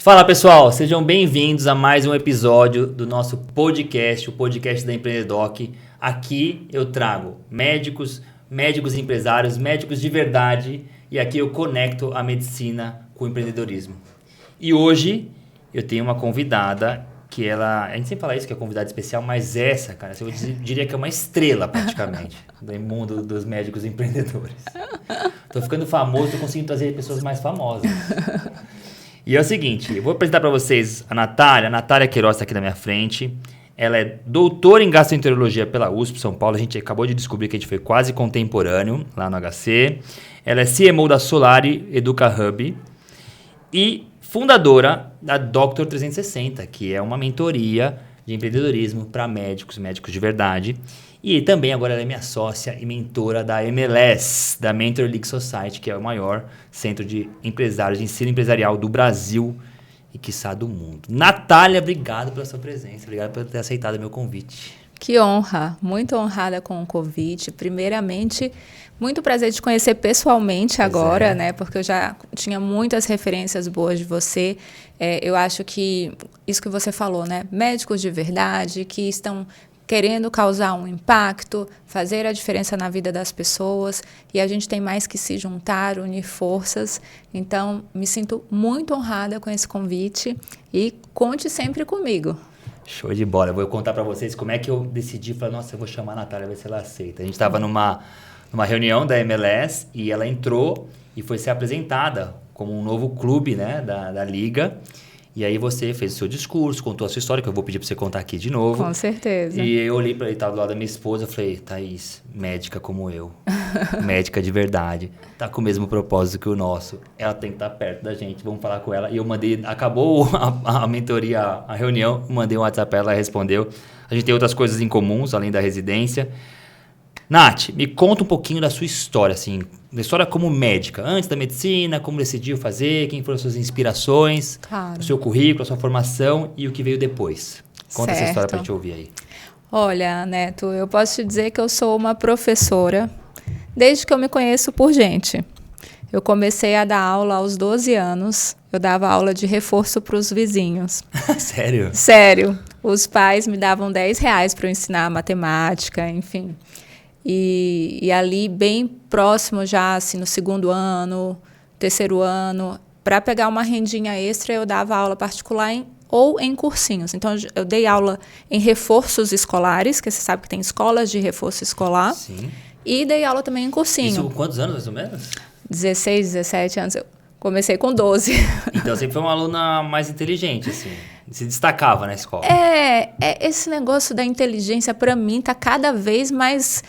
Fala pessoal, sejam bem-vindos a mais um episódio do nosso podcast, o podcast da Empreendedoc. Aqui eu trago médicos empresários, médicos de verdade, e aqui eu conecto a medicina com o empreendedorismo. E hoje eu tenho uma convidada que a gente sempre fala isso, que é convidada especial, mas essa, cara, eu diria que é uma estrela praticamente do mundo dos médicos empreendedores. Tô ficando famoso, tô conseguindo trazer pessoas mais famosas. E é o seguinte, eu vou apresentar para vocês a Natália Queiroz está aqui na minha frente. Ela é doutora em gastroenterologia pela USP São Paulo. A gente acabou de descobrir que a gente foi quase contemporâneo lá no HC. Ela é CMO da Solari Educa Hub e fundadora da Dr. 360, que é uma mentoria de empreendedorismo para médicos de verdade. E também agora ela é minha sócia e mentora da MLS, da Mentor League Society, que é o maior centro de empresários, de ensino empresarial do Brasil e, quiçá, do mundo. Natália, obrigado pela sua presença, obrigado por ter aceitado o meu convite. Que honra, muito honrada com o convite. Primeiramente, muito prazer te conhecer pessoalmente agora, né? Porque eu já tinha muitas referências boas de você. Eu acho que isso que você falou, né? Médicos de verdade que estão querendo causar um impacto, fazer a diferença na vida das pessoas, e a gente tem mais que se juntar, unir forças. Então, me sinto muito honrada com esse convite e conte sempre comigo. Show de bola. Eu vou contar para vocês como é que eu decidi, falar, nossa, eu vou chamar a Natália, ver se ela aceita. A gente estava numa reunião da MLS e ela entrou e foi ser apresentada como um novo clube, né, da Liga. E aí você fez o seu discurso, contou a sua história, que eu vou pedir para você contar aqui de novo. Com certeza. E eu olhei para ele, estava do lado da minha esposa, eu falei, Thaís, médica como eu, médica de verdade, tá com o mesmo propósito que o nosso, ela tem que estar perto da gente, vamos falar com ela. E eu mandei, acabou a mentoria, a reunião, mandei um WhatsApp para ela, ela respondeu. A gente tem outras coisas em comuns, além da residência. Nath, me conta um pouquinho da sua história, assim, da história como médica, antes da medicina, como decidiu fazer, quem foram as suas inspirações, claro, o seu currículo, a sua formação e o que veio depois. Conta essa história pra gente ouvir aí. Olha, Neto, eu posso te dizer que eu sou uma professora desde que eu me conheço por gente. Eu comecei a dar aula aos 12 anos, eu dava aula de reforço para os vizinhos. Sério? Sério. Os pais me davam R$10 para eu ensinar matemática, enfim. E ali, bem próximo já, assim, no segundo ano, terceiro ano, para pegar uma rendinha extra, eu dava aula particular ou em cursinhos. Então, eu dei aula em reforços escolares, que você sabe que tem escolas de reforço escolar. Sim. E dei aula também em cursinho. Isso com quantos anos, mais ou menos? 16, 17 anos. Eu comecei com 12. Então, sempre foi uma aluna mais inteligente, assim. Se destacava na escola. Esse negócio da inteligência, para mim, está cada vez mais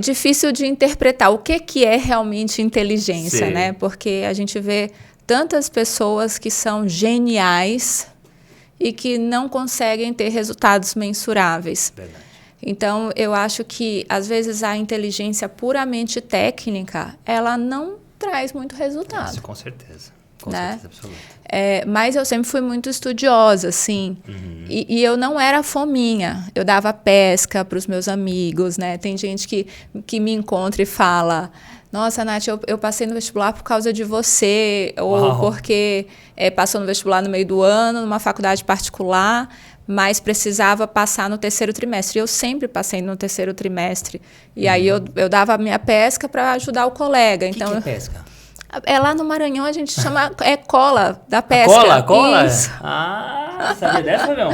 difícil de interpretar. O que é realmente inteligência, né? Porque a gente vê tantas pessoas que são geniais e que não conseguem ter resultados mensuráveis. Verdade. Então, eu acho que, às vezes, a inteligência puramente técnica, ela não traz muito resultado. Isso, com certeza. Com né? certeza absoluta. Mas eu sempre fui muito estudiosa, assim. Uhum. E eu não era fominha. Eu dava pesca para os meus amigos, né? Tem gente que me encontra e fala, nossa, Nath, eu passei no vestibular por causa de você. Ou porque passou no vestibular no meio do ano, numa faculdade particular, mas precisava passar no terceiro trimestre. Eu sempre passei no terceiro trimestre. E aí eu dava a minha pesca para ajudar o colega. Então, que é pesca? Lá no Maranhão a gente chama cola da pesca. Cola? Isso. Ah, sabia dessa, não?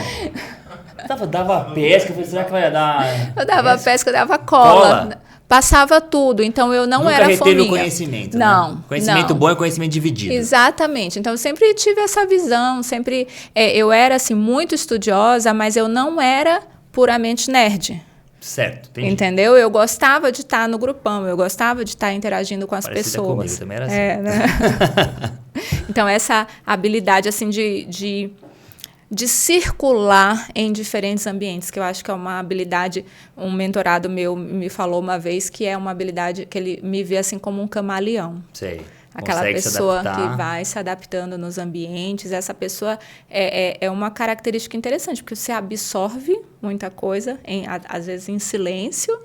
Dava pesca, será que vai dar... Eu dava pesca, eu dava cola. Passava tudo, então eu não era fominha. Nunca reteve o conhecimento, não, né? Conhecimento bom é conhecimento dividido. Exatamente. Então eu sempre tive essa visão, eu era assim, muito estudiosa, mas eu não era puramente nerd. Certo, entendi. Entendeu? Eu gostava de estar no grupão, eu gostava de estar interagindo com as pessoas. Comigo, também era assim. Né? Então, essa habilidade assim, de circular em diferentes ambientes, que eu acho que é uma habilidade, um mentorado meu me falou uma vez, que é uma habilidade que ele me vê assim como um camaleão. Sei. Aquela pessoa que vai se adaptando nos ambientes. Essa pessoa é uma característica interessante, porque você absorve muita coisa, às vezes em silêncio,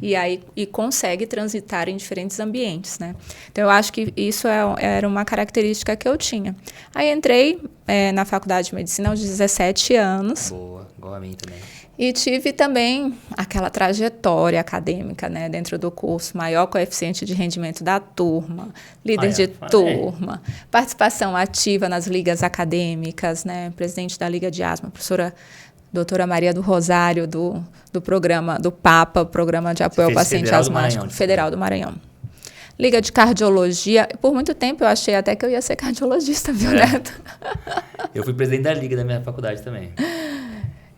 e consegue transitar em diferentes ambientes, né? Então, eu acho que isso era uma característica que eu tinha. Aí, entrei na Faculdade de Medicina aos 17 anos. Boa, igual a mim também. E tive também aquela trajetória acadêmica, né, dentro do curso, maior coeficiente de rendimento da turma, líder de turma, participação ativa nas ligas acadêmicas, né, presidente da Liga de Asma, professora doutora Maria do Rosário, do programa, do PAPA, Programa de Apoio ao Paciente Asmático, Federal do Maranhão. Liga de Cardiologia. Por muito tempo eu achei até que eu ia ser cardiologista, viu, Neto? Eu fui presidente da Liga da minha faculdade também.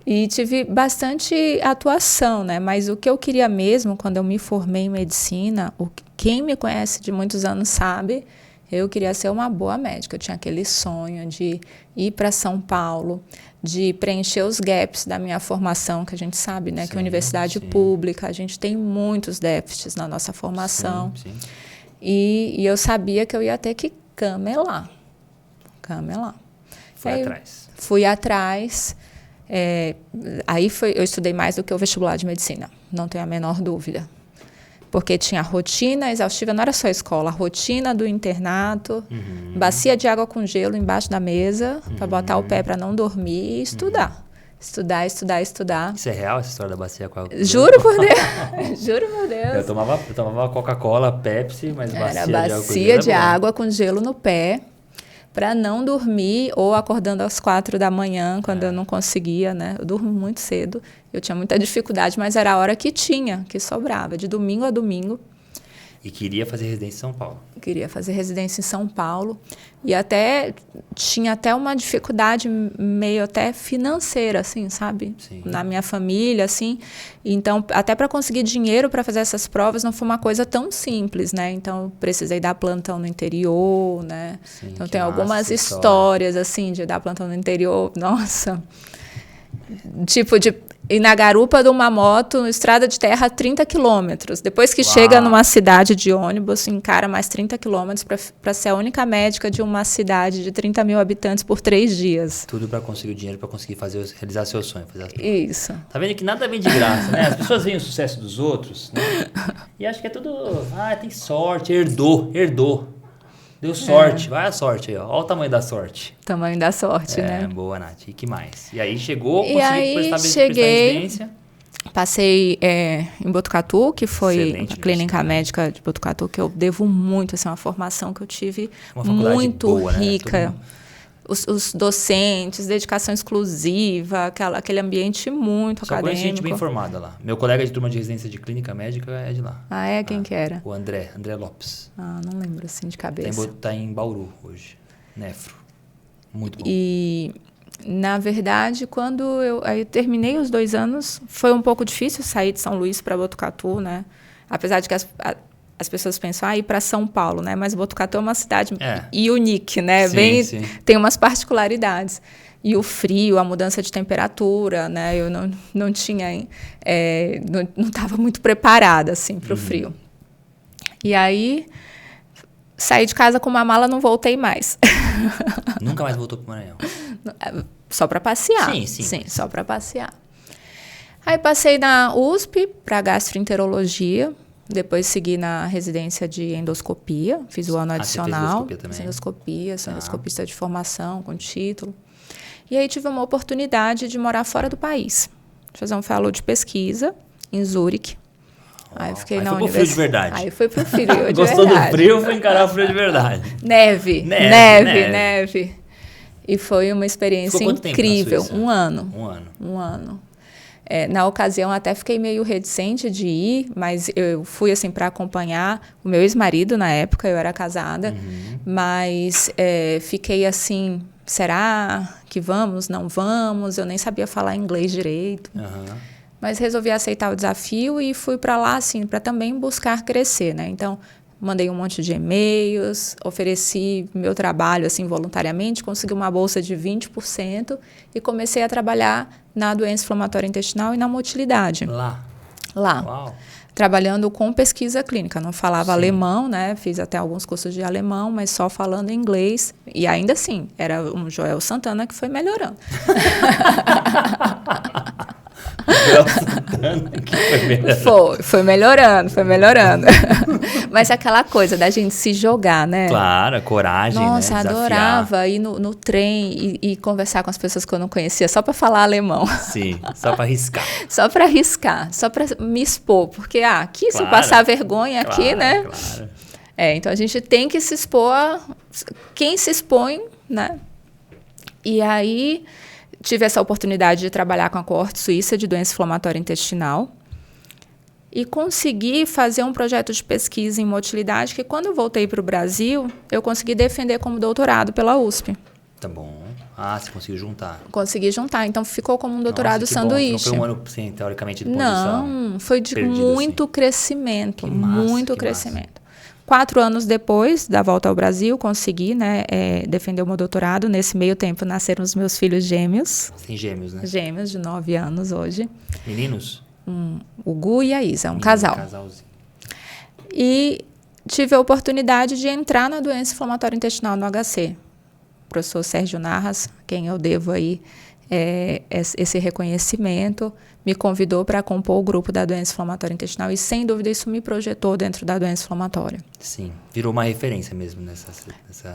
E tive bastante atuação, né? Mas o que eu queria mesmo, quando eu me formei em medicina, quem me conhece de muitos anos sabe, eu queria ser uma boa médica. Eu tinha aquele sonho de ir para São Paulo, de preencher os gaps da minha formação, que a gente sabe, né? Que a universidade pública, a gente tem muitos déficits na nossa formação. Sim. E eu sabia que eu ia ter que camelar. Fui atrás. Eu estudei mais do que o vestibular de medicina, não tenho a menor dúvida. Porque tinha rotina exaustiva, não era só a escola, a rotina do internato, bacia de água com gelo embaixo da mesa, para botar o pé para não dormir e estudar. Estudar. Isso é real, essa história da bacia com água? Juro por Deus. Juro por Deus. Eu tomava Coca-Cola, Pepsi, mas bacia de água com gelo no pé, para não dormir ou acordando às 4 da manhã, quando eu não conseguia, né? Eu durmo muito cedo, eu tinha muita dificuldade, mas era a hora que sobrava, de domingo a domingo. E queria fazer residência em São Paulo. Queria fazer residência em São Paulo. E tinha até uma dificuldade meio até financeira, assim, sabe? Sim. Na minha família, assim. Então, até para conseguir dinheiro para fazer essas provas não foi uma coisa tão simples, né? Então, eu precisei dar plantão no interior, né? Sim, então, tem algumas histórias, assim, de dar plantão no interior. Nossa! Tipo, de ir na garupa de uma moto, estrada de terra, 30 quilômetros. Depois que chega numa cidade de ônibus, encara mais 30 quilômetros para ser a única médica de uma cidade de 30 mil habitantes por 3 dias. Tudo para conseguir o dinheiro, para conseguir realizar seu sonho. Isso. Tá vendo que nada vem de graça, né? As pessoas veem o sucesso dos outros, né? E acham que é tudo... tem sorte, herdou. Deu sorte, vai a sorte aí, ó. Olha o tamanho da sorte. Tamanho da sorte, né? Boa, Nath. E que mais? E aí cheguei prestar residência. Passei em Botucatu, que foi a clínica médica de Botucatu, que eu devo muito, assim, uma formação que eu tive muito boa, rica. Né? Os docentes, dedicação exclusiva, aquele ambiente muito acadêmico. Só conheci gente bem formada lá. Meu colega de turma de residência de clínica médica é de lá. Ah, é? Quem que era? O André Lopes. Ah, não lembro assim de cabeça. Tá em Bauru hoje, nefro. Muito bom. E, na verdade, quando eu terminei os 2 anos, foi um pouco difícil sair de São Luís para Botucatu, né? Apesar de que as pessoas pensam, ir para São Paulo, né? Mas Botucatu é uma cidade unique, né? Sim. Tem umas particularidades. E o frio, a mudança de temperatura, né? Eu não tinha... não estava muito preparada, assim, para o frio. E aí, saí de casa com uma mala, não voltei mais. Nunca mais voltou para o Maranhão? Só para passear. Sim, só para passear. Aí, passei na USP para gastroenterologia. Depois segui na residência de endoscopia, fiz o ano adicional. Fiz endoscopia, sou endoscopista de formação, com título. E aí tive uma oportunidade de morar fora do país, fazer um fellow de pesquisa em Zurique. Aí fiquei na universidade. Frio de verdade. Aí foi pro frio de verdade. Gostou do frio, foi encarar o frio de verdade. Neve. E foi uma experiência incrível. Um ano. Na ocasião, até fiquei meio reticente de ir, mas eu fui assim para acompanhar o meu ex-marido na época, eu era casada, mas fiquei assim, será que vamos, não vamos? Eu nem sabia falar inglês direito, mas resolvi aceitar o desafio e fui para lá assim, para também buscar crescer, né? Então, mandei um monte de e-mails, ofereci meu trabalho assim voluntariamente, consegui uma bolsa de 20% e comecei a trabalhar na doença inflamatória intestinal e na motilidade. lá. Uau. Trabalhando com pesquisa clínica. Não falava alemão, né? Fiz até alguns cursos de alemão, mas só falando inglês. E ainda assim, era um Joel Santana que foi melhorando. Joel Santana que foi melhorando. Foi melhorando. Mas aquela coisa da gente se jogar, né? Claro, a coragem, Nossa, né? adorava ir no trem e conversar com as pessoas que eu não conhecia, só para falar alemão. Sim, só para arriscar. Só para arriscar, só para me expor. Porque aqui, se eu passar vergonha aqui, né? Claro. Então a gente tem que se expor, quem se expõe, né? E aí tive essa oportunidade de trabalhar com a coorte suíça de doença inflamatória intestinal e consegui fazer um projeto de pesquisa em motilidade que, quando eu voltei para o Brasil, eu consegui defender como doutorado pela USP. Tá bom. Você conseguiu juntar. Consegui juntar, então ficou como um doutorado sanduíche. Não foi um ano, sim, teoricamente, de posição. Não, foi de muito crescimento, Que massa, muito crescimento. 4 anos depois da volta ao Brasil, consegui, né, defender o meu doutorado. Nesse meio tempo, nasceram os meus filhos gêmeos. Você tem gêmeos, né? Gêmeos, de 9 anos hoje. Meninos? O Gu e a Isa, um casal. Casalzinho. E tive a oportunidade de entrar na doença inflamatória intestinal no HC. O professor Sérgio Narras, quem eu devo aí esse reconhecimento, me convidou para compor o grupo da doença inflamatória intestinal e, sem dúvida, isso me projetou dentro da doença inflamatória. Sim, virou uma referência mesmo nessa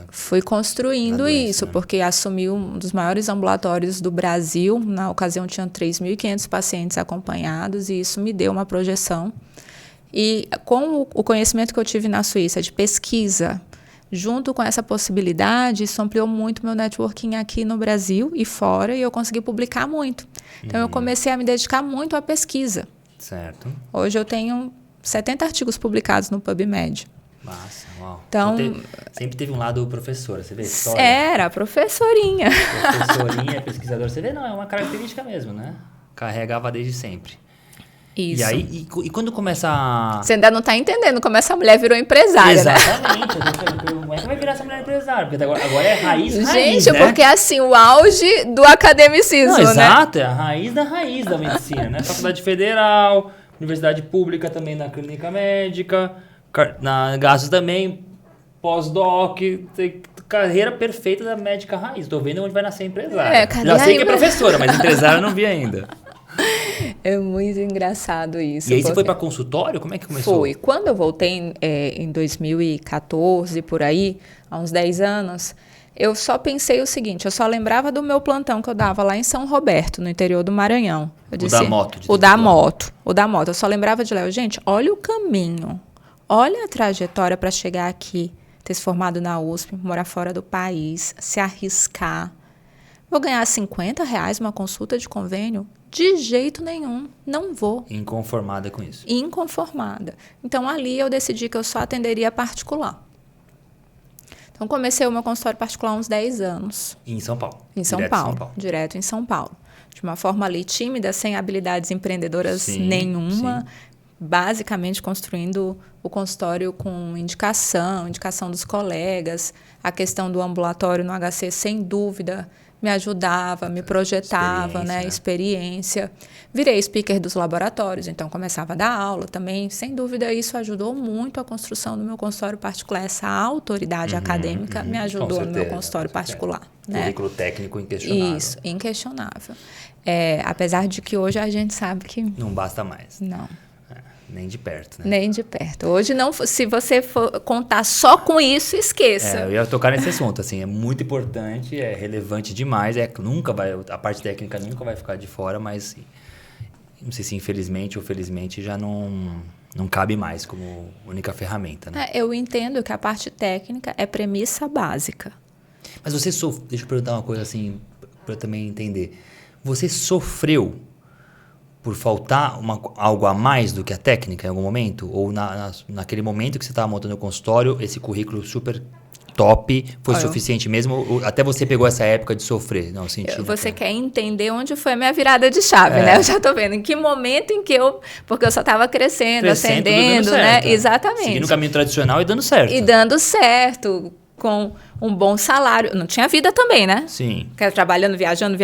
Fui construindo doença, isso, né? Porque assumi um dos maiores ambulatórios do Brasil. Na ocasião, tinham 3.500 pacientes acompanhados e isso me deu uma projeção. E com o conhecimento que eu tive na Suíça de pesquisa, junto com essa possibilidade, isso ampliou muito meu networking aqui no Brasil e fora, e eu consegui publicar muito. Então, eu comecei a me dedicar muito à pesquisa. Certo. Hoje eu tenho 70 artigos publicados no PubMed. Massa, uau. Então, sempre teve um lado professora, você vê? História. Era, professorinha. Professorinha, pesquisadora. Você vê, não, é uma característica mesmo, né? Carregava desde sempre. Isso. E aí, e quando começa a... Você ainda não está entendendo como essa mulher virou empresária, Exatamente. Né? Como é que vai virar essa mulher empresária? Porque agora é raiz, gente, né? porque é assim, o auge do academicismo, não, né? Exato, é a raiz da medicina, né? Faculdade Federal, Universidade Pública também na clínica médica, na Gastos também, pós-doc, carreira perfeita da médica raiz. Tô vendo onde vai nascer empresária. Já sei que é professora, mas empresária eu não vi ainda. É muito engraçado isso. E aí você foi para consultório? Como é que começou? Foi. Quando eu voltei em 2014, por aí, há uns 10 anos, eu só pensei o seguinte, eu só lembrava do meu plantão que eu dava lá em São Roberto, no interior do Maranhão. Eu disse, o da moto. O da moto. Eu só lembrava de Léo. Gente, olha o caminho, olha a trajetória para chegar aqui, ter se formado na USP, morar fora do país, se arriscar. Vou ganhar R$50 uma consulta de convênio? De jeito nenhum, não vou. Inconformada com isso. Inconformada. Então, ali eu decidi que eu só atenderia particular. Então, comecei o meu consultório particular há uns 10 anos. Em São Paulo? Direto em São Paulo. De uma forma ali tímida, sem habilidades empreendedoras nenhuma. Sim. Basicamente construindo o consultório com indicação dos colegas. A questão do ambulatório no HC, sem dúvida, me ajudava, me projetava, experiência. Virei speaker dos laboratórios, então começava a dar aula também. Sem dúvida, isso ajudou muito a construção do meu consultório particular. Essa autoridade acadêmica me ajudou no meu consultório particular. Né? Currículo técnico inquestionável. Isso, inquestionável. Apesar de que hoje a gente sabe que... Não basta mais. Não. Nem de perto, né? Nem de perto. Hoje, não, se você for contar só com isso, esqueça. Eu ia tocar nesse assunto, assim, é muito importante, é relevante demais, nunca vai, a parte técnica nunca vai ficar de fora, mas não sei se infelizmente ou felizmente já não cabe mais como única ferramenta, né? Eu entendo que a parte técnica é premissa básica. Mas você deixa eu perguntar uma coisa assim, para eu também entender. Você sofreu por faltar algo a mais do que a técnica em algum momento? Ou naquele momento que você estava montando o consultório, esse currículo super top foi suficiente mesmo? Ou até você pegou essa época de sofrer? Não, senti. Você quer entender onde foi a minha virada de chave, né? Eu já estou vendo em que momento em que porque eu só estava crescendo, atendendo, né? Exatamente. Seguindo o caminho tradicional e dando certo. E dando certo, com um bom salário. Não tinha vida também, né? Sim. Trabalhando, viajando,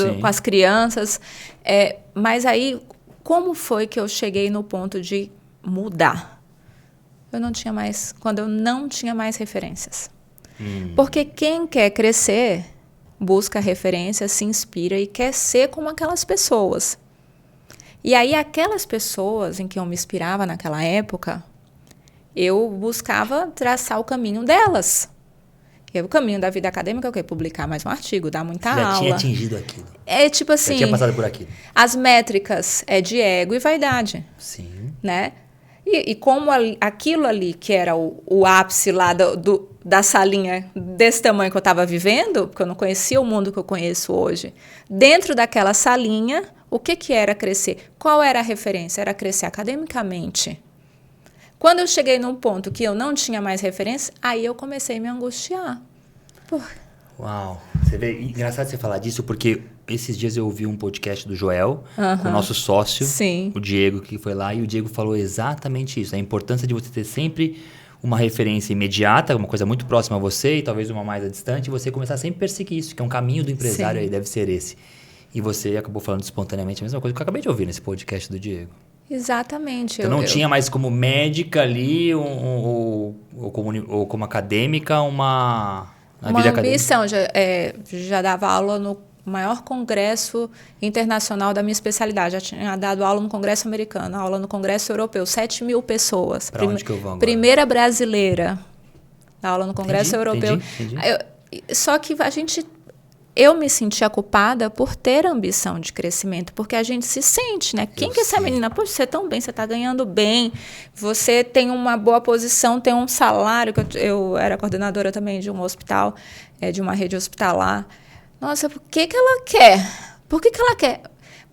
Sim. com as crianças. Mas aí, como foi que eu cheguei no ponto de mudar? Quando eu não tinha mais referências. Porque quem quer crescer, busca referências, se inspira e quer ser como aquelas pessoas. E aí, aquelas pessoas em que eu me inspirava naquela época, eu buscava traçar o caminho delas. E o caminho da vida acadêmica é o quê? Publicar mais um artigo, dar muita aula. Já tinha atingido aquilo. É tipo assim... Já tinha passado por aquilo. As métricas é de ego e vaidade. Sim. Né? E como aquilo ali, que era o ápice lá da salinha desse tamanho que eu estava vivendo, porque eu não conhecia o mundo que eu conheço hoje, dentro daquela salinha, o que era crescer? Qual era a referência? Era crescer academicamente. Quando eu cheguei num ponto que eu não tinha mais referência, aí eu comecei a me angustiar. Uau! Você vê, engraçado você falar disso, porque esses dias eu ouvi um podcast do Joel, com o nosso sócio, Sim. o Diego, que foi lá, e o Diego falou exatamente isso, a importância de você ter sempre uma referência imediata, uma coisa muito próxima a você, e talvez uma mais distante, e você começar sempre a perseguir isso, que é um caminho do empresário. Sim. Aí, deve ser esse. E você acabou falando espontaneamente a mesma coisa que eu acabei de ouvir nesse podcast do Diego. Exatamente. Então não tinha mais como médica ali, ou como acadêmica, uma vida ambição. Já dava aula no maior congresso internacional da minha especialidade. Já tinha dado aula no Congresso Americano, aula no Congresso Europeu, 7.000 pessoas. Para onde que eu vou agora? Primeira brasileira. Aula no Congresso Europeu. Entendi. Só que eu me sentia culpada por ter ambição de crescimento, porque a gente se sente, né? Quem que é essa menina? Poxa, você é tão bem, você está ganhando bem, você tem uma boa posição, tem um salário, que eu era coordenadora também de um hospital, de uma rede hospitalar. Nossa, por que ela quer? Por que ela quer?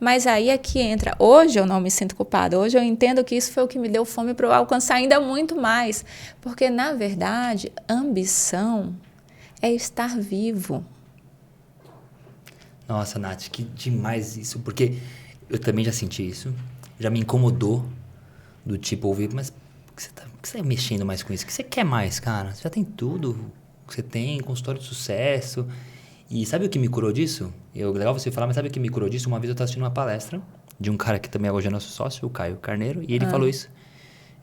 Mas aí é que entra. Hoje eu não me sinto culpada, hoje eu entendo que isso foi o que me deu fome para eu alcançar ainda muito mais. Porque, na verdade, ambição é estar vivo. Nossa, Nath, que demais isso, porque eu também já senti isso, já me incomodou do tipo ouvir, mas por que você tá mexendo mais com isso? O que você quer mais, cara? Você já tem tudo que você tem, consultório de sucesso. E sabe o que me curou disso? Legal você falar, mas sabe o que me curou disso? Uma vez eu estava assistindo uma palestra de um cara que também hoje é nosso sócio, o Caio Carneiro, e ele falou isso.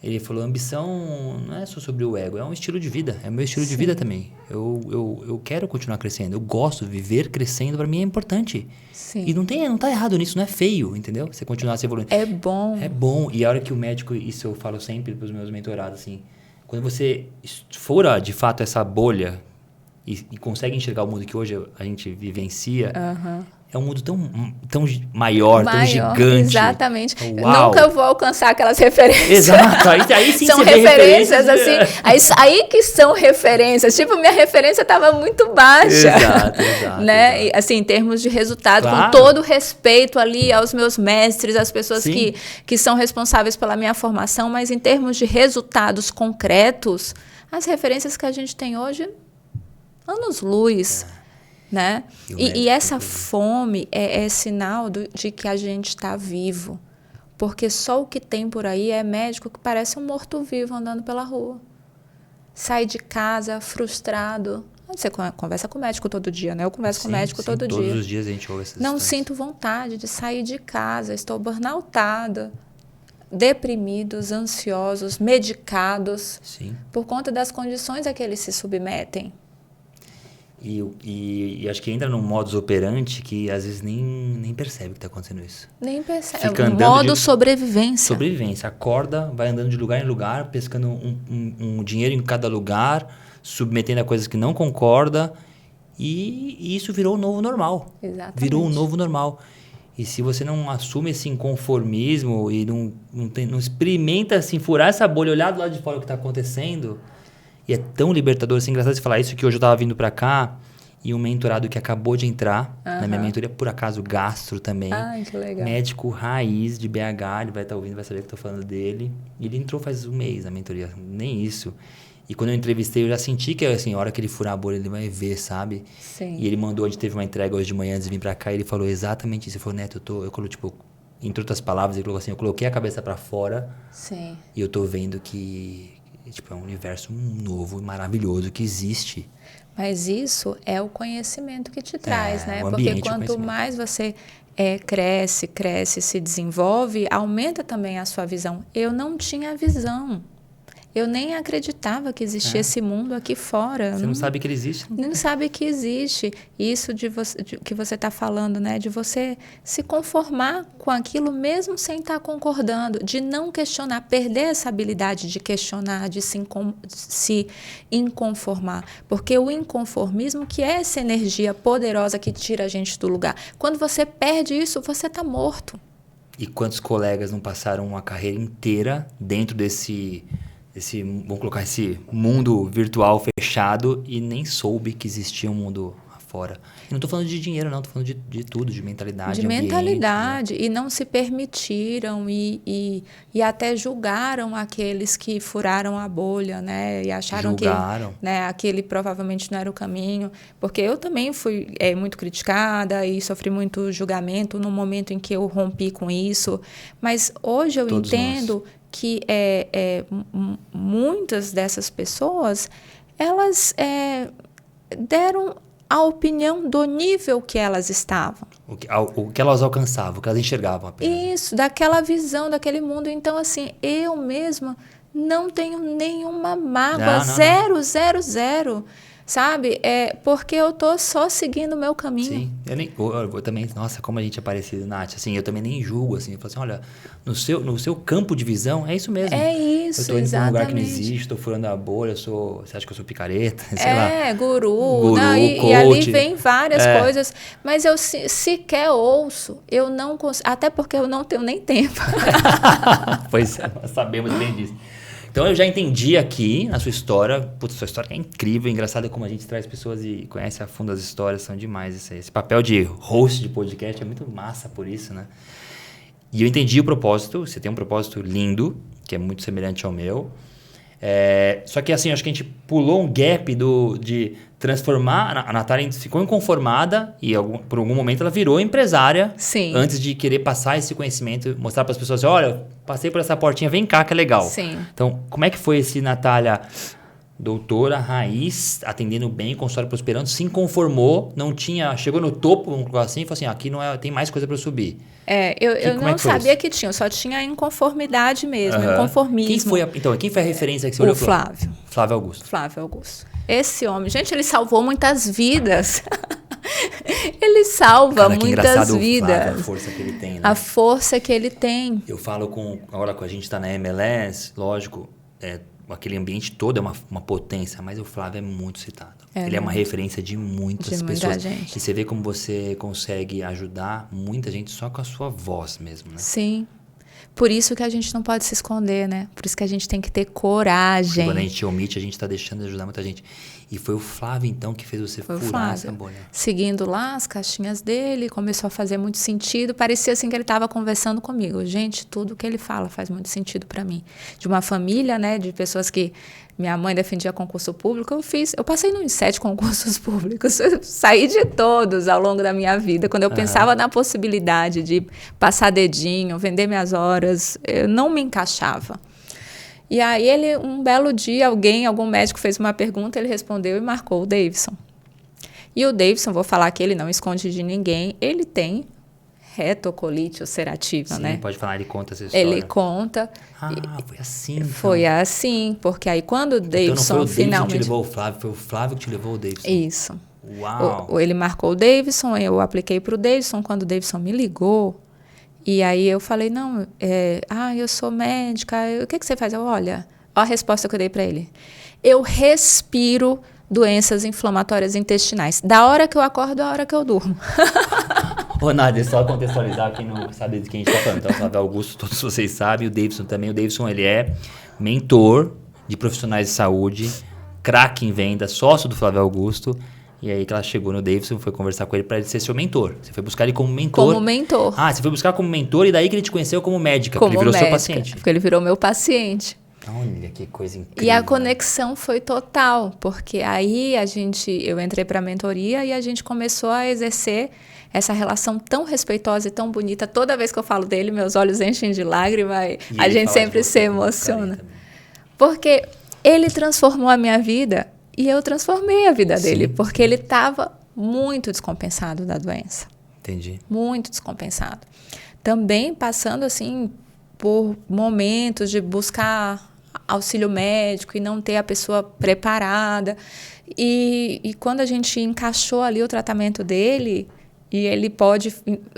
Ele falou, ambição não é só sobre o ego, é um estilo de vida, é o meu estilo de vida também. Eu quero continuar crescendo, eu gosto de viver crescendo, para mim é importante. Sim. E não tá errado nisso, não é feio, entendeu? Você continuar se evoluindo. É bom. É bom, e a hora que o médico, isso eu falo sempre para os meus mentorados, assim, quando você fura de fato essa bolha e consegue enxergar o mundo que hoje a gente vivencia, é um mundo tão maior, tão gigante. Exatamente. Uau. Nunca vou alcançar aquelas referências. Exato. Aí sim são você referências, assim. Aí que são referências. Tipo, minha referência estava muito baixa. Exato. Né? E, assim, em termos de resultado, claro. com todo respeito ali aos meus mestres, às pessoas que são responsáveis pela minha formação, mas em termos de resultados concretos, as referências que a gente tem hoje, anos-luz. Né? E essa fome é sinal de que a gente está vivo. Porque só o que tem por aí é médico que parece um morto-vivo andando pela rua. Sai de casa frustrado. Você conversa com o médico todo dia, né? Eu converso com o médico todo dia. Todos os dias a gente ouve essas Não histórias. sinto vontade de sair de casa. Estou burnoutada. Deprimidos, ansiosos, medicados. Sim. Por conta das condições a que eles se submetem. E acho que entra num modus operandi que às vezes nem percebe que está acontecendo isso. Nem percebe. Fica Modo sobrevivência. Sobrevivência. Acorda, vai andando de lugar em lugar, pescando um dinheiro em cada lugar, submetendo a coisas que não concorda. E isso virou o novo normal. Exatamente. Virou o novo normal. E se você não assume esse inconformismo e não experimenta assim, furar essa bolha, olhar do lado de fora o que está acontecendo... E é tão libertador, assim, engraçado você falar isso, que hoje eu estava vindo para cá e um mentorado que acabou de entrar na minha mentoria, por acaso gastro também. Ai, que legal. Médico raiz de BH, ele vai estar ouvindo, vai saber que eu estou falando dele. E ele entrou faz um mês na mentoria, nem isso. E quando eu entrevistei, eu já senti que, assim, a hora que ele furar a bolha, ele vai ver, sabe? Sim. E ele mandou, a gente teve uma entrega hoje de manhã antes de vir para cá, e ele falou exatamente isso. Ele falou, Neto, entre outras palavras, ele falou assim, eu coloquei a cabeça para fora. Sim. E eu tô vendo que E, tipo, é um universo novo e maravilhoso que existe. Mas isso é o conhecimento que te traz, né? O Porque ambiente, o quanto conhecimento. mais você cresce, se desenvolve, aumenta também a sua visão. Eu não tinha visão. Eu nem acreditava que existia esse mundo aqui fora. Você não sabe que ele existe? Não sabe que existe. Isso que você está falando, né? De você se conformar com aquilo mesmo sem estar concordando, de não questionar, perder essa habilidade de questionar, de se inconformar. Porque o inconformismo, que é essa energia poderosa que tira a gente do lugar, quando você perde isso, você está morto. E quantos colegas não passaram uma carreira inteira dentro vamos colocar esse mundo virtual fechado e nem soube que existia um mundo fora. E não estou falando de dinheiro, não. Estou falando de tudo, de mentalidade, de ambiente, mentalidade. Né? E não se permitiram e até julgaram aqueles que furaram a bolha, né? E acharam que aquele provavelmente não era o caminho. Porque eu também fui muito criticada e sofri muito julgamento no momento em que eu rompi com isso. Mas hoje eu entendo que muitas dessas pessoas, elas deram a opinião do nível que elas estavam. O que elas alcançavam, o que elas enxergavam apenas. Isso, daquela visão, daquele mundo. Então, assim, eu mesma não tenho nenhuma mágoa, zero. Sabe? Porque eu tô só seguindo o meu caminho. Sim, eu também, nossa, como a gente é parecido, Nath, assim, eu também nem julgo, assim, eu falo assim, olha, no seu campo de visão, é isso mesmo. É isso, eu tô indo pra um lugar que não existe, tô furando a bolha, você acha que eu sou picareta? Sei lá. Guru coach. E ali vem várias coisas, mas eu sequer ouço, eu não consigo, até porque eu não tenho nem tempo. Pois é, nós sabemos bem disso. Então, eu já entendi aqui na sua história. Putz, sua história é incrível, engraçada como a gente traz pessoas e conhece a fundo as histórias, são demais. Esse papel de host de podcast é muito massa por isso, né? E eu entendi o propósito, você tem um propósito lindo, que é muito semelhante ao meu. Só que assim, acho que a gente pulou um gap de transformar. A Natália ficou inconformada e por algum momento ela virou empresária. Sim. Antes de querer passar esse conhecimento, mostrar para as pessoas, olha, passei por essa portinha, vem cá que é legal. Sim. Então, como é que foi esse Natália, doutora, raiz, atendendo bem, consultório prosperando, se inconformou, chegou no topo, vamos colocar assim, e falou assim, aqui não tem mais coisa para eu subir. Eu não sabia que tinha, só tinha a inconformidade mesmo, inconformismo. Quem foi a referência que você olhou? O Flávio. Flávio Augusto. Flávio Augusto. Esse homem, gente, ele salvou muitas vidas. Ele salva muitas vidas. Flávio, a força que ele tem, né? A força que ele tem. Eu falo agora que a gente está na MLS, lógico, aquele ambiente todo é uma potência, mas o Flávio é muito citado. Ele é uma referência de muitas pessoas. Gente. E você vê como você consegue ajudar muita gente só com a sua voz mesmo, né? Sim. Por isso que a gente não pode se esconder, né? Por isso que a gente tem que ter coragem. Porque quando a gente omite, a gente está deixando de ajudar muita gente. E foi o Flávio, então, que fez você furar essa bolha. Seguindo lá as caixinhas dele, começou a fazer muito sentido. Parecia assim que ele estava conversando comigo. Gente, tudo que ele fala faz muito sentido para mim. De uma família, né? De pessoas que... Minha mãe defendia concurso público, eu passei nos 7 concursos públicos, eu saí de todos ao longo da minha vida. Quando eu pensava na possibilidade de passar dedinho, vender minhas horas, eu não me encaixava. E aí um belo dia, algum médico fez uma pergunta, ele respondeu e marcou o Davidson. E o Davidson, vou falar que ele não esconde de ninguém, ele tem retocolite ulcerativa, né? Sim, pode falar, ele conta essa história. Ele conta. Foi assim. Então. Foi assim, porque aí quando o Davidson não foi o finalmente... que te levou o Flávio, foi o Flávio que te levou o Davidson. Isso. Uau! Ele marcou o Davidson, eu apliquei para o Davidson, quando o Davidson me ligou, e aí eu falei, não, eu sou médica, o que você faz? Olha a resposta que eu dei para ele. Eu respiro doenças inflamatórias intestinais, da hora que eu acordo à hora que eu durmo. Ô, Nádia, só contextualizar quem não sabe de quem a gente está falando. Então, o Flávio Augusto, todos vocês sabem, o Davidson também. O Davidson, ele é mentor de profissionais de saúde, craque em venda, sócio do Flávio Augusto. E aí que ela chegou no Davidson, foi conversar com ele para ele ser seu mentor. Você foi buscar ele como mentor. Como mentor. Você foi buscar como mentor e daí que ele te conheceu como médica, porque ele virou seu paciente. Porque ele virou meu paciente. Olha que coisa incrível. E a conexão foi total, porque aí eu entrei para a mentoria e a gente começou a exercer essa relação tão respeitosa e tão bonita. Toda vez que eu falo dele, meus olhos enchem de lágrima e a gente sempre se emociona. Porque Ele transformou a minha vida e eu transformei a vida dele, porque ele estava muito descompensado da doença. Entendi. Muito descompensado. Também passando, assim, por momentos de buscar auxílio médico e não ter a pessoa preparada. E quando a gente encaixou ali o tratamento dele, e ele pode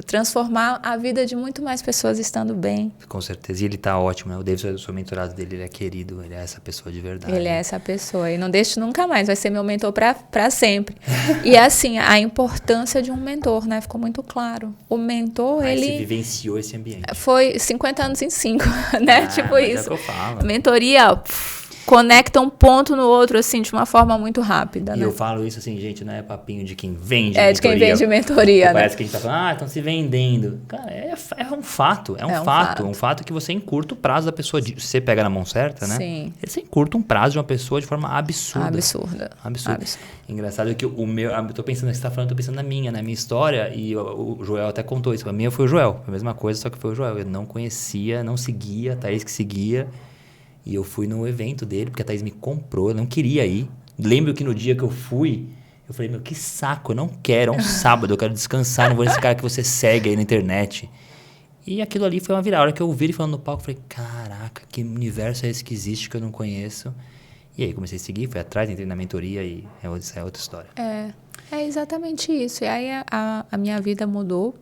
transformar a vida de muito mais pessoas estando bem. Com certeza. E ele tá ótimo, né? O Davidson, eu sou mentorado dele, ele é querido, ele é essa pessoa de verdade. Ele é essa pessoa. E não deixe nunca mais, vai ser meu mentor para sempre. E assim, a importância de um mentor, né? Ficou muito claro. O mentor, ele... Você vivenciou esse ambiente. Foi 50 anos em 5, né? Tipo isso. É o que eu falo. Mentoria... conecta um ponto no outro, assim, de uma forma muito rápida, E né? eu falo isso assim, gente, não é papinho de quem vende mentoria. De quem vende mentoria, né? Parece que a gente tá falando, estão se vendendo. Cara, é um fato, um fato que você encurta o prazo da pessoa. Se você pega na mão certa, né? Sim. Você encurta um prazo de uma pessoa de forma absurda. Absurda. Engraçado que o meu, eu tô pensando que você tá falando, tô pensando na minha história, e o Joel até contou isso. A minha foi o Joel, foi a mesma coisa, só que foi o Joel. Eu não conhecia, não seguia, a Thaís que seguia. E eu fui no evento dele, porque a Thaís me comprou, eu não queria ir. Lembro que no dia que eu fui, eu falei, meu, que saco, eu não quero, é um sábado, eu quero descansar, não vou nesse cara que você segue aí na internet. E aquilo ali foi uma virada. A hora que eu vi ele falando no palco, eu falei, caraca, que universo é esse que existe que eu não conheço? E aí comecei a seguir, fui atrás, entrei na mentoria e essa é outra história. É exatamente isso. E aí a minha vida mudou.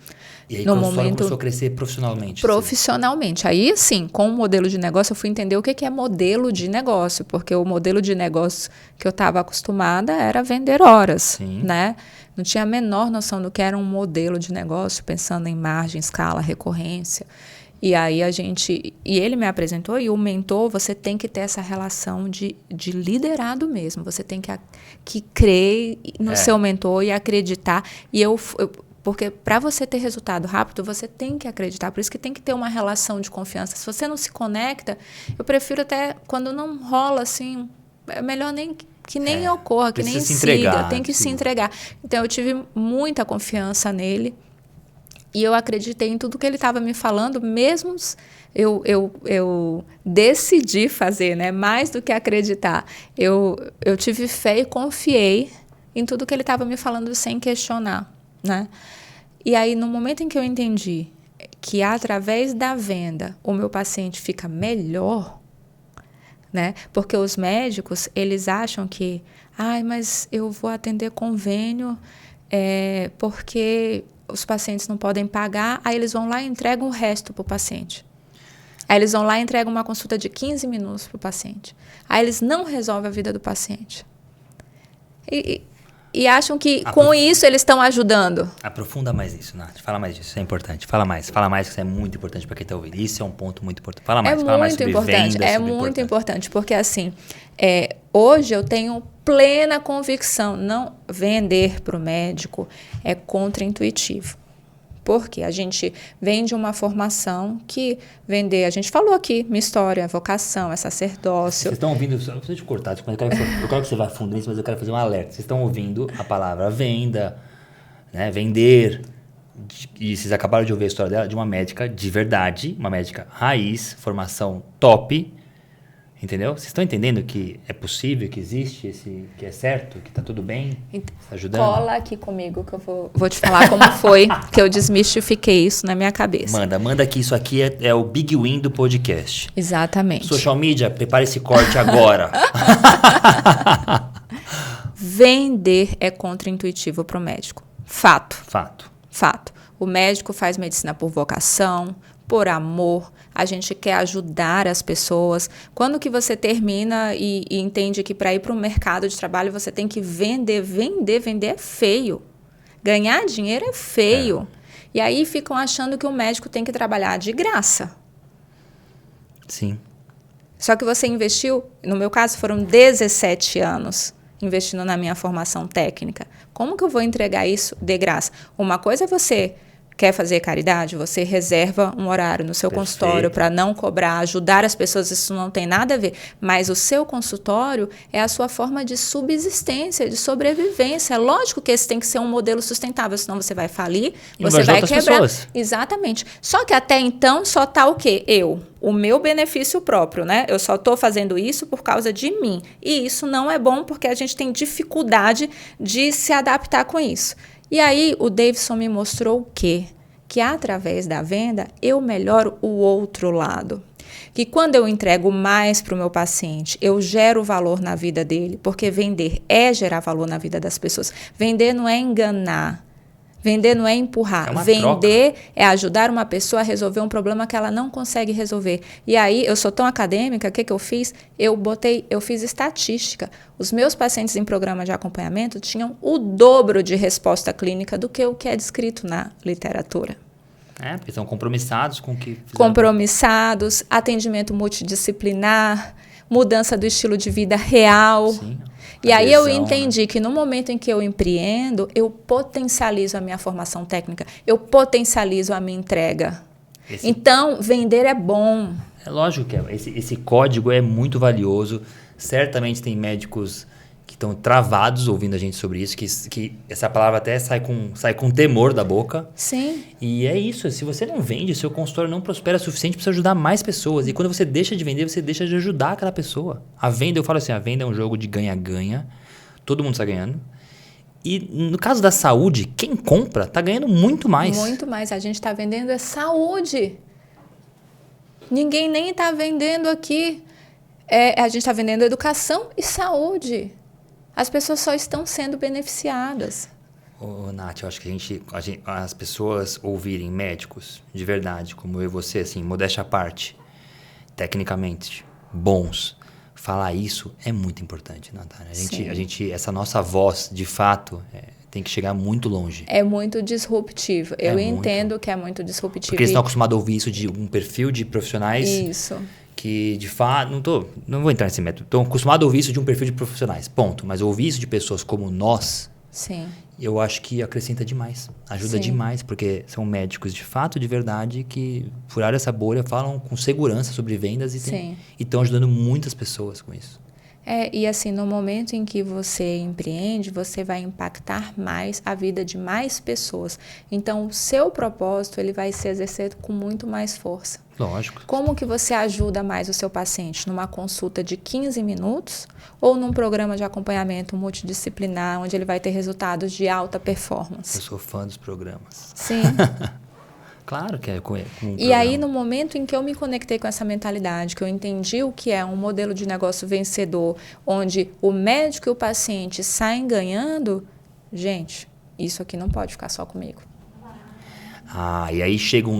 E aí começou a crescer profissionalmente. Profissionalmente. Aí, assim, com o modelo de negócio, eu fui entender o que é modelo de negócio. Porque o modelo de negócio que eu estava acostumada era vender horas, né? Não tinha a menor noção do que era um modelo de negócio, pensando em margem, escala, recorrência. E aí e ele me apresentou, e o mentor, você tem que ter essa relação de liderado mesmo. Você tem que crer no seu mentor e acreditar. Porque para você ter resultado rápido, você tem que acreditar. Por isso que tem que ter uma relação de confiança. Se você não se conecta, eu prefiro até, quando não rola assim, é melhor nem ocorra, que nem siga. Tem que se entregar. Então, eu tive muita confiança nele. E eu acreditei em tudo que ele estava me falando, mesmo eu decidi fazer, né? Mais do que acreditar. Eu tive fé e confiei em tudo que ele estava me falando sem questionar, né? E aí, no momento em que eu entendi que através da venda o meu paciente fica melhor, né? Porque os médicos, eles acham que, mas eu vou atender convênio porque os pacientes não podem pagar, aí eles vão lá e entregam o resto para o paciente. Aí eles vão lá e entregam uma consulta de 15 minutos para o paciente. Aí eles não resolvem a vida do paciente. E acham que com isso eles estão ajudando. Aprofunda mais isso, Nath. Fala mais disso, isso é importante. Fala mais, que isso é muito importante para quem está ouvindo. Isso é um ponto muito importante. Fala mais sobre venda. É muito importante, porque assim, hoje eu tenho plena convicção, não vender para o médico é contraintuitivo. Porque a gente vem de uma formação que vender, a gente falou aqui, minha história, vocação, é sacerdócio. Vocês estão ouvindo, não precisa te cortar, mas eu quero que você vá fundo nisso, mas eu quero fazer um alerta. Vocês estão ouvindo a palavra venda, né, vender, e vocês acabaram de ouvir a história dela, de uma médica de verdade, uma médica raiz, formação top, entendeu? Vocês estão entendendo que é possível, que existe, que é certo, que está tudo bem? Está ajudando? Cola aqui comigo que eu vou te falar como foi que eu desmistifiquei isso na minha cabeça. Manda que isso aqui é o Big Win do podcast. Exatamente. Social media, prepare esse corte agora. Vender é contraintuitivo para o médico. Fato. O médico faz medicina por vocação, por amor. A gente quer ajudar as pessoas. Quando que você termina e entende que para ir para o mercado de trabalho você tem que vender é feio. Ganhar dinheiro é feio. E aí ficam achando que o médico tem que trabalhar de graça. Sim. Só que você investiu, no meu caso foram 17 anos investindo na minha formação técnica. Como que eu vou entregar isso de graça? Uma coisa é você Quer fazer caridade? Você reserva um horário no seu consultório para não cobrar, ajudar as pessoas, isso não tem nada a ver. Mas o seu consultório é a sua forma de subsistência, de sobrevivência. Lógico que esse tem que ser um modelo sustentável, senão você vai falir, você vai quebrar. Pessoas. Exatamente. Só que até então só está o quê? O meu benefício próprio, né? Eu só estou fazendo isso por causa de mim. E isso não é bom porque a gente tem dificuldade de se adaptar com isso. E aí o Davidson me mostrou o quê? Que através da venda eu melhoro o outro lado. Que quando eu entrego mais para o meu paciente, eu gero valor na vida dele, porque vender é gerar valor na vida das pessoas. Vender não é enganar. Vender não é empurrar. Vender troca. É ajudar uma pessoa a resolver um problema que ela não consegue resolver. E aí, eu sou tão acadêmica, o que eu fiz? Eu fiz estatística. Os meus pacientes em programa de acompanhamento tinham o dobro de resposta clínica do que o que é descrito na literatura. Porque estão compromissados com o que fizeram. Compromissados, atendimento multidisciplinar, mudança do estilo de vida real. Sim. E aí eu entendi que no momento em que eu empreendo, eu potencializo a minha formação técnica, eu potencializo a minha entrega. Então, vender é bom. É lógico que esse código é muito valioso. Certamente tem médicos que estão travados ouvindo a gente sobre isso, que essa palavra até sai com temor da boca. Sim. E é isso, se você não vende, o seu consultório não prospera o suficiente para ajudar mais pessoas. E quando você deixa de vender, você deixa de ajudar aquela pessoa. A venda, eu falo assim, a venda é um jogo de ganha-ganha, todo mundo está ganhando. E no caso da saúde, quem compra está ganhando muito mais. Muito mais, a gente está vendendo é saúde. Ninguém nem está vendendo aqui. A gente está vendendo educação e saúde. As pessoas só estão sendo beneficiadas. Nath, eu acho que as pessoas ouvirem médicos de verdade, como eu e você, assim, modéstia à parte, tecnicamente bons, falar isso é muito importante, Natália. Essa nossa voz, de fato, tem que chegar muito longe. É muito disruptivo. Eu entendo que é muito disruptivo. Porque eles estão acostumados a ouvir isso de um perfil de profissionais... Isso. Que, de fato, não vou entrar nesse método. Estou acostumado a ouvir isso de um perfil de profissionais, ponto. Mas ouvir isso de pessoas como nós, sim, eu acho que acrescenta demais. Ajuda demais, porque são médicos de fato, de verdade, que furaram essa bolha, falam com segurança sobre vendas e estão ajudando muitas pessoas com isso. E assim, no momento em que você empreende, você vai impactar mais a vida de mais pessoas. Então, o seu propósito, ele vai se exercer com muito mais força. Lógico. Como que você ajuda mais o seu paciente? Numa consulta de 15 minutos ou num programa de acompanhamento multidisciplinar, onde ele vai ter resultados de alta performance? Eu sou fã dos programas. Sim. Claro que é com E aí, no momento em que eu me conectei com essa mentalidade, que eu entendi o que é um modelo de negócio vencedor, onde o médico e o paciente saem ganhando, gente, isso aqui não pode ficar só comigo. E aí chega o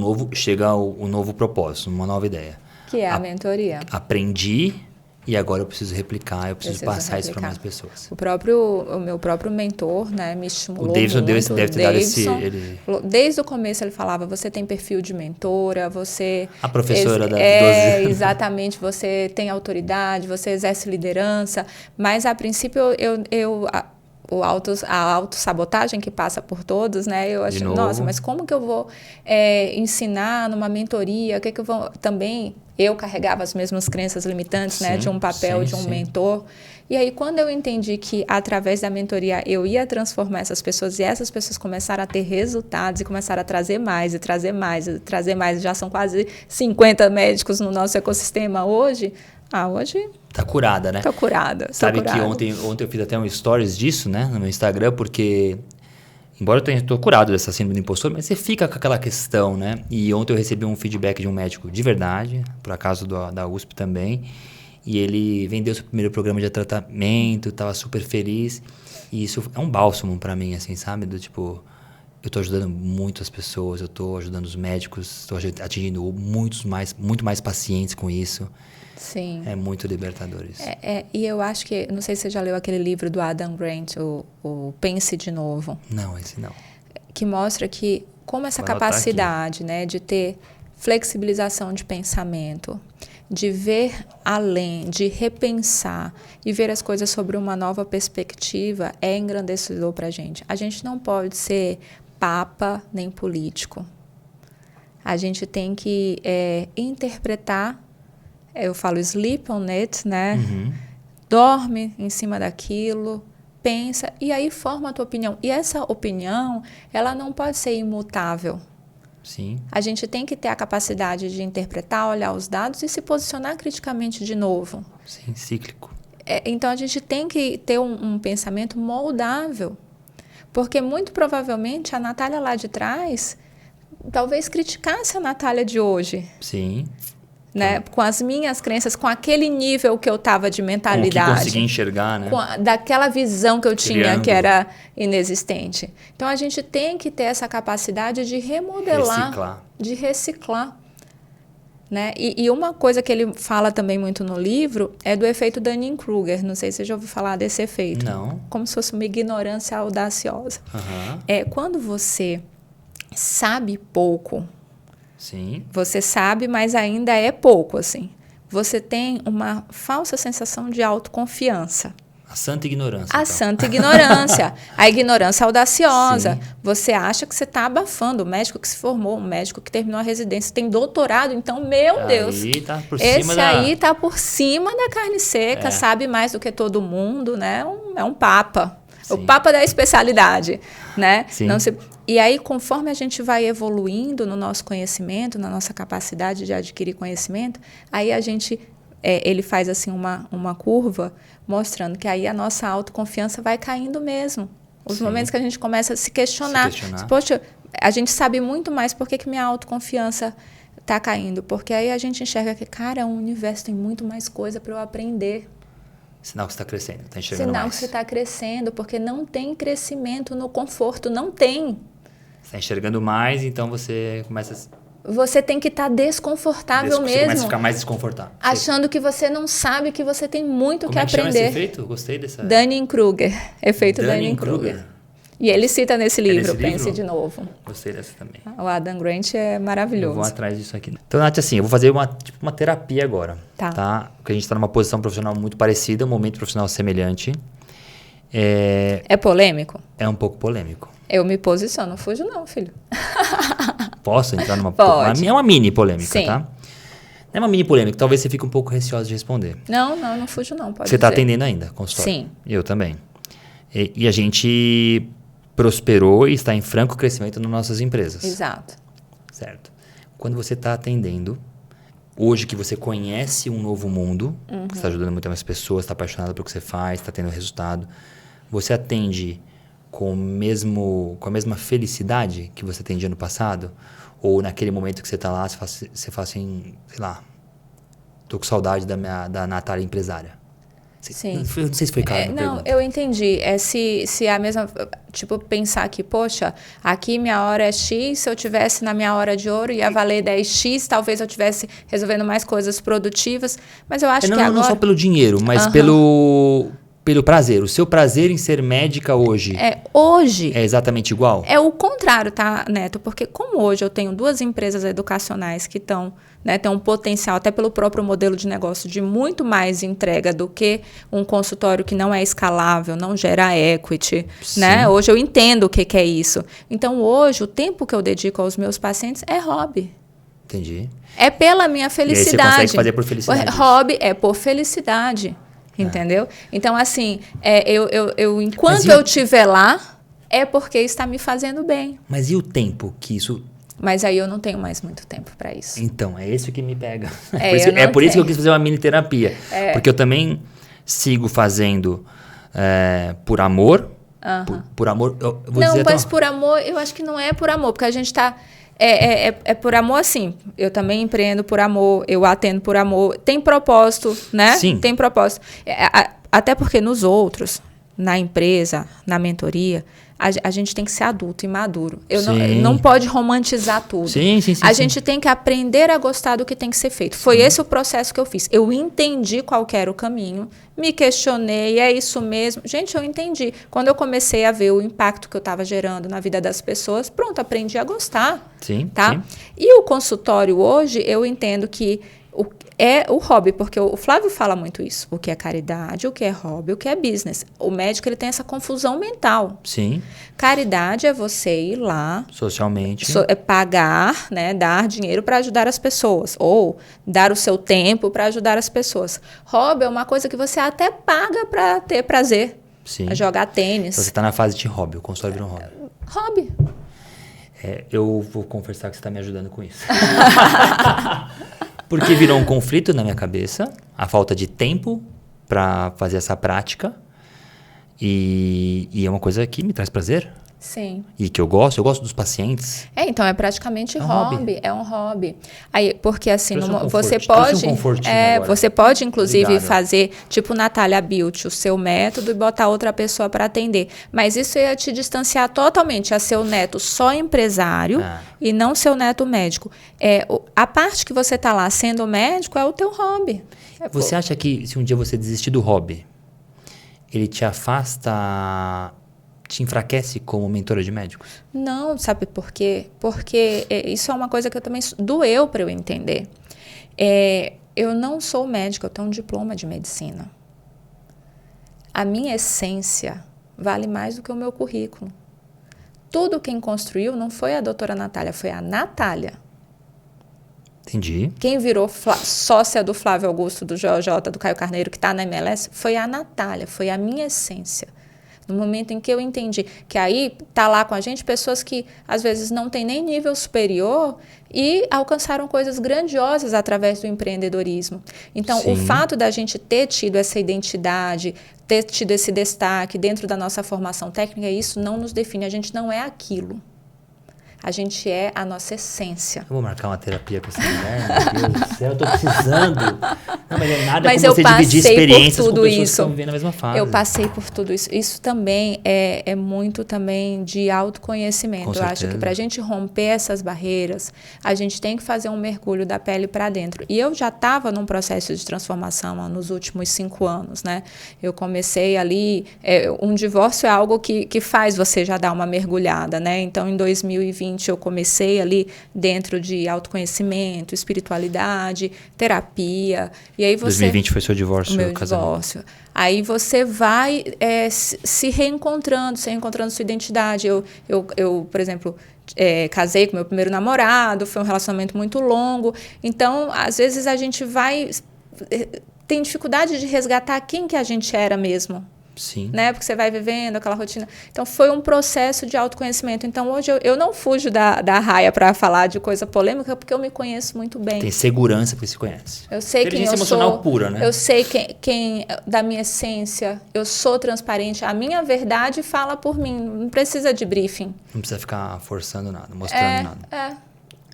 novo propósito, uma nova ideia. Que é a mentoria. Aprendi e agora eu preciso replicar, eu preciso passar isso para mais pessoas. O meu próprio mentor, né, me estimulou muito. O Davidson deve ter dado esse... Desde o começo ele falava, você tem perfil de mentora, você... A professora da 12 exatamente, você tem autoridade, você exerce liderança, mas a princípio a autossabotagem que passa por todos, né? Eu acho, nossa, mas como que eu vou ensinar numa mentoria? O que eu vou... Também eu carregava as mesmas crenças limitantes, né? De um papel, de um mentor. E aí, quando eu entendi que, através da mentoria, eu ia transformar essas pessoas e essas pessoas começaram a ter resultados e começaram a trazer mais, e trazer mais, e trazer mais. Já são quase 50 médicos no nosso ecossistema hoje. Hoje... Tá curada, né? Tô curada. Sabe que ontem eu fiz até um stories disso, né? No meu Instagram, porque... Embora eu tô curado dessa síndrome do impostor, mas você fica com aquela questão, né? E ontem eu recebi um feedback de um médico de verdade, por acaso da USP também. E ele vendeu seu primeiro programa de tratamento, tava super feliz. E isso é um bálsamo pra mim, assim, sabe? Do tipo... Eu tô ajudando muito as pessoas, eu tô ajudando os médicos, estou atingindo muito mais pacientes com isso. Sim. É muito libertador isso. E eu acho que... Não sei se você já leu aquele livro do Adam Grant, o Pense de Novo. Não, esse não. Que mostra que como essa capacidade, né, de ter flexibilização de pensamento, de ver além, de repensar e ver as coisas sobre uma nova perspectiva é engrandecedor para a gente. A gente não pode ser papa nem político. A gente tem que interpretar, eu falo sleep on it, né? Dorme em cima daquilo, pensa e aí forma a tua opinião. E essa opinião, ela não pode ser imutável. Sim. A gente tem que ter a capacidade de interpretar, olhar os dados e se posicionar criticamente de novo. Sim, cíclico. Então, a gente tem que ter um pensamento moldável. Porque, muito provavelmente, a Natália lá de trás talvez criticasse a Natália de hoje. Sim. Né? Com as minhas crenças, com aquele nível que eu estava de mentalidade. Com o que conseguia enxergar, né? Daquela visão que eu tinha, que era inexistente. Então, a gente tem que ter essa capacidade de remodelar, de reciclar. Né? E uma coisa que ele fala também muito no livro é do efeito Dunning-Kruger. Não sei se você já ouviu falar desse efeito. Não. Como se fosse uma ignorância audaciosa. Quando você sabe pouco... Sim. Você sabe, mas ainda é pouco, assim. Você tem uma falsa sensação de autoconfiança. A santa ignorância. A santa ignorância. A ignorância audaciosa. Sim. Você acha que você está abafando. O médico que se formou, o médico que terminou a residência, tem doutorado. Então, meu Deus. Tá por esse cima aí está por cima da carne seca, sabe mais do que todo mundo, né? É um papa. Sim. O papa da especialidade, né? Sim. E aí, conforme a gente vai evoluindo no nosso conhecimento, na nossa capacidade de adquirir conhecimento, aí a gente, ele faz assim uma curva, mostrando que aí a nossa autoconfiança vai caindo mesmo. Os momentos que a gente começa a se questionar. Poxa, a gente sabe muito mais por que minha autoconfiança está caindo. Porque aí a gente enxerga que, cara, o universo tem muito mais coisa para eu aprender. Sinal que você está crescendo, está enxergando mais. Sinal que você está crescendo, porque não tem crescimento no conforto, não tem. Você está enxergando mais, então você começa... Você tem que estar desconfortável mesmo. Você começa a ficar mais desconfortável. Achando que você não sabe, que você tem muito que aprender. Como é que chama esse efeito? Eu gostei dessa... Dunning-Kruger. Efeito Dunning-Kruger. E ele cita nesse livro, Pense de Novo. Gostei dessa também. O Adam Grant é maravilhoso. Eu vou atrás disso aqui. Então, Nath, assim, eu vou fazer uma terapia agora. Tá? Porque a gente está numa posição profissional muito parecida, um momento profissional semelhante. É polêmico? É um pouco polêmico. Eu me posiciono, não fujo não, filho. Posso entrar numa... Pode. É uma mini polêmica, Sim. Tá? É uma mini polêmica, talvez você fique um pouco receosa de responder. Não fujo não, pode Você está dizer. atendendo ainda, consultório? Sim. Eu também. E a gente prosperou e está em franco crescimento nas nossas empresas. Exato. Certo. Quando você está atendendo, hoje que você conhece um novo mundo, você está ajudando muito mais pessoas, está apaixonado pelo que você faz, está tendo resultado, você atende com a mesma felicidade que você atendia no passado? Ou naquele momento que você está lá, você fala assim, sei lá, tô com saudade da Natália empresária. Sim. Não sei se foi claro na Não, pergunta. eu entendi. Se a mesma... Tipo, pensar que, poxa, aqui minha hora é X, se eu tivesse na minha hora de ouro ia valer 10X, talvez eu tivesse resolvendo mais coisas produtivas. Mas eu acho que agora... Não só pelo dinheiro, mas pelo prazer. O seu prazer em ser médica hoje... Hoje... É exatamente igual? É o contrário, tá, Neto? Porque como hoje eu tenho 2 empresas educacionais que estão... Né, tem um potencial, até pelo próprio modelo de negócio, de muito mais entrega do que um consultório que não é escalável, não gera equity. Né? Hoje eu entendo o que é isso. Então, hoje, o tempo que eu dedico aos meus pacientes é hobby. Entendi. É pela minha felicidade. E aí você consegue fazer por felicidade. Hobby é por felicidade. Entendeu? Então, assim, enquanto eu estiver lá, é porque está me fazendo bem. Mas e o tempo que isso... Mas aí eu não tenho mais muito tempo para isso. Então, é isso que me pega. É por isso que eu quis fazer uma mini terapia. Porque eu também sigo fazendo por amor. Por amor. Por amor, eu acho que não é por amor, porque a gente está... É por amor, assim. Eu também empreendo por amor, eu atendo por amor. Tem propósito, né? Sim. Tem propósito. Até porque nos outros, na empresa, na mentoria, a gente tem que ser adulto e maduro. Não pode romantizar tudo. Sim. A gente tem que aprender a gostar do que tem que ser feito. Foi esse o processo que eu fiz. Eu entendi qual que era o caminho, me questionei, é isso mesmo. Gente, eu entendi. Quando eu comecei a ver o impacto que eu estava gerando na vida das pessoas, pronto, aprendi a gostar. Sim, tá? sim. E o consultório hoje, eu entendo que é o hobby, porque o Flávio fala muito isso. O que é caridade, o que é hobby, o que é business. O médico ele tem essa confusão mental. Sim. Caridade é você ir lá, Socialmente. é pagar, né, dar dinheiro para ajudar as pessoas, ou dar o seu tempo para ajudar as pessoas. Hobby é uma coisa que você até paga para ter prazer. Sim. A jogar tênis. Então, você está na fase de hobby, o consultório virou um hobby. Hobby. Eu vou confessar que você está me ajudando com isso. Porque virou um conflito na minha cabeça, a falta de tempo para fazer essa prática. E é uma coisa que me traz prazer. Sim. E que eu gosto dos pacientes. Então é praticamente hobby. É um hobby. Aí, porque assim, você você pode inclusive Obrigado. fazer, tipo Natália Built, o seu método e botar outra pessoa para atender. Mas isso ia te distanciar totalmente a seu neto só empresário e não seu neto médico. A parte que você tá lá sendo médico é o teu hobby. Você acha que se um dia você desistir do hobby, ele te afasta, te enfraquece como mentora de médicos? Não, sabe por quê? Porque isso é uma coisa que eu também doeu para eu entender. Eu não sou médica, eu tenho um diploma de medicina. A minha essência vale mais do que o meu currículo. Tudo quem construiu não foi a doutora Natália, foi a Natália. Entendi. Quem virou sócia do Flávio Augusto, do JJ, do Caio Carneiro, que está na MLS, foi a Natália, foi a minha essência. No momento em que eu entendi que aí tá lá com a gente pessoas que às vezes não têm nem nível superior e alcançaram coisas grandiosas através do empreendedorismo. Então, Sim. o fato da gente ter tido essa identidade, ter tido esse destaque dentro da nossa formação técnica, isso não nos define. A gente não é aquilo. A gente é a nossa essência. Eu vou marcar uma terapia com essa mulher, meu Deus do céu, eu tô precisando. Não, mas é nada mas como você dividir experiências por tudo com pessoas que isso. estão vivendo a mesma fase. Eu passei por tudo isso. Isso também é muito também de autoconhecimento. Com eu acho que para a gente romper essas barreiras, a gente tem que fazer um mergulho da pele para dentro. E eu já estava num processo de transformação nos últimos 5 anos, né? Eu comecei ali... um divórcio é algo que faz você já dar uma mergulhada, né? Então, em 2020, eu comecei ali dentro de autoconhecimento, espiritualidade, terapia. E aí 2020 foi seu divórcio? O meu divórcio. Aí você vai se reencontrando sua identidade. Eu por exemplo, casei com meu primeiro namorado, foi um relacionamento muito longo. Então, às vezes a gente tem dificuldade de resgatar quem que a gente era mesmo. Sim. Né? Porque você vai vivendo aquela rotina. Então, foi um processo de autoconhecimento. Então, hoje eu não fujo da raia para falar de coisa polêmica, porque eu me conheço muito bem. Tem segurança porque se conhece. Eu sei quem eu sou. Emocional pura, né? Eu sei quem da minha essência. Eu sou transparente. A minha verdade fala por mim. Não precisa de briefing. Não precisa ficar forçando nada, mostrando nada.